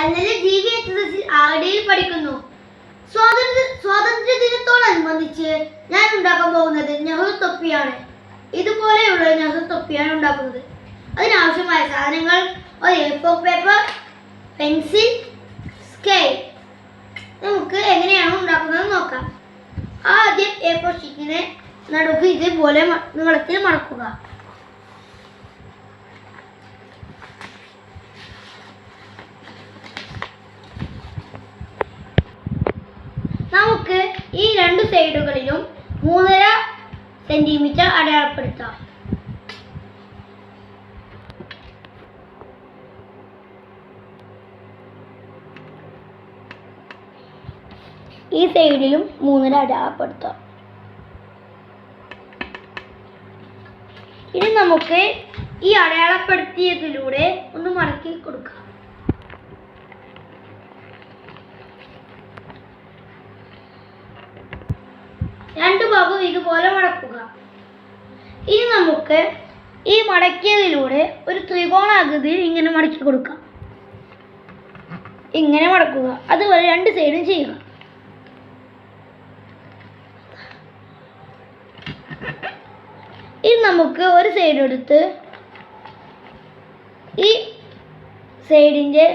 അല്ലല്ല ജീവി എക്സസൈസിൽ ആരുടെയിൽ പഠിക്കുന്നു. സ്വാതന്ത്ര്യ ദിനത്തോടനുബന്ധിച്ച് ഞാൻ ഉണ്ടാക്കാൻ പോകുന്നത് നെഹ്റു തൊപ്പിയാണ്. ഇതുപോലെയുള്ള നെഹ്റു തൊപ്പിയാണ് ഉണ്ടാക്കുന്നത്. അതിനാവശ്യമായ സാധനങ്ങൾ: ഒരു A4 പേപ്പർ, പെൻസിൽ, സ്കെയിൽ. നമുക്ക് എങ്ങനെയാണ് ഉണ്ടാക്കുന്നത് നോക്കാം. ആദ്യം A4 ഷീറ്റിനെ നടുക്ക് ഇതുപോലെ നീളത്തിൽ മടക്കുക. നമുക്ക് ഈ രണ്ട് സൈഡുകളിലും 3.5 സെന്റിമീറ്റർ അടയാളപ്പെടുത്താം. ഈ സൈഡിലും 3.5 അടയാളപ്പെടുത്താം. ഇനി നമുക്ക് ഈ അടയാളപ്പെടുത്തിയതിലൂടെ ഒന്ന് മടക്കി കൊടുക്കാം. രണ്ടു ഭാഗവും ഇതുപോലെ മടക്കുക. ഇനി നമുക്ക് ഈ മടക്കിയതിലൂടെ ഒരു ത്രികോണാകൃതിയിൽ ഇങ്ങനെ മടക്കി കൊടുക്കാം. ഇങ്ങനെ മടക്കുക. അതുപോലെ രണ്ട് സൈഡും ചെയ്യുക. ഇനി നമുക്ക് ഒരു സൈഡ് എടുത്ത് ഈ സൈഡിൻ്റെ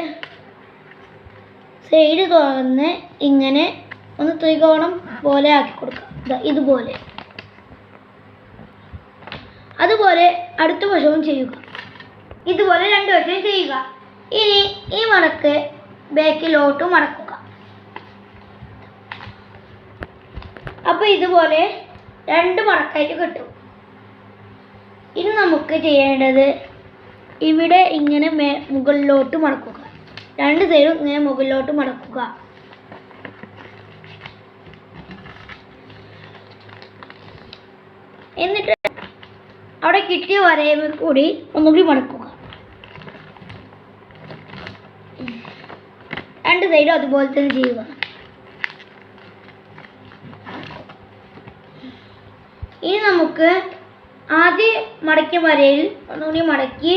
സൈഡ് തുറന്ന് ഇങ്ങനെ ഒന്ന് ത്രികോണം പോലെ ആക്കി കൊടുക്കാം. ഇതുപോലെ. അതുപോലെ അടുത്ത വശവും ചെയ്യുക. ഇതുപോലെ രണ്ട് വശവും ചെയ്യുക. ഇനി ഈ മടക്ക് ബാക്കിലോട്ട് മടക്കുക. അപ്പോൾ ഇതുപോലെ രണ്ട് മടക്കായിട്ട് കിട്ടും. ഇനി നമുക്ക് ചെയ്യേണ്ടത് ഇവിടെ ഇങ്ങനെ മുകളിലോട്ട് മടക്കുക. രണ്ട് സൈഡും ഇങ്ങനെ മുകളിലോട്ട് മടക്കുക. എന്നിട്ട് അവിടെ കിട്ടിയ വരയിൽ കൂടി ഒന്നുകൂടി മടക്കുക. രണ്ട് സൈഡും അതുപോലെ തന്നെ ചെയ്യുക. ഇനി നമുക്ക് ആദ്യം മടക്കിയ വരയിൽ ഒന്നുകൂടി മടക്കി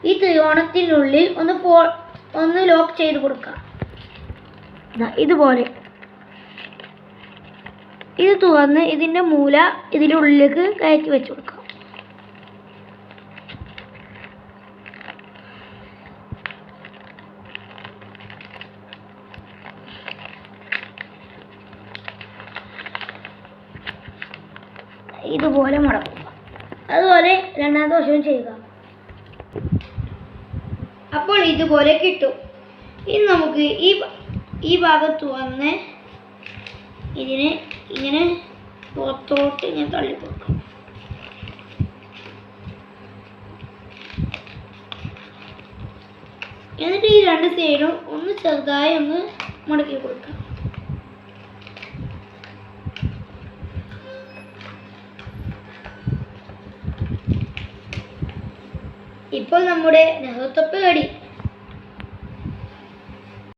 ഈ ത്രികോണത്തിനുള്ളിൽ ഒന്ന് ലോക്ക് ചെയ്ത് കൊടുക്കാം. ഇതുപോലെ. ഇത് തുറന്ന് ഇതിൻ്റെ മൂല ഇതിൻ്റെ ഉള്ളിലേക്ക് കയറ്റി വെച്ച് കൊടുക്കാം. ഇതുപോലെ മടക്കുക. അതുപോലെ രണ്ടാമത്തെ വശവും ചെയ്യുക. അപ്പോൾ ഇതുപോലെ കിട്ടും. ഇനി നമുക്ക് ഈ ഭാഗത്ത് വന്ന് ഇതിനെ ഇങ്ങനെ പുറത്തോട്ട് ഇങ്ങനെ തള്ളി കൊടുക്കാം. എന്നിട്ട് ഈ രണ്ട് സൈഡും ഒന്ന് ചെറുതായി ഒന്ന് മടക്കി കൊടുക്കാം. ഇപ്പോൾ നമ്മുടെ നെഹ്റു തൊപ്പി റെഡി.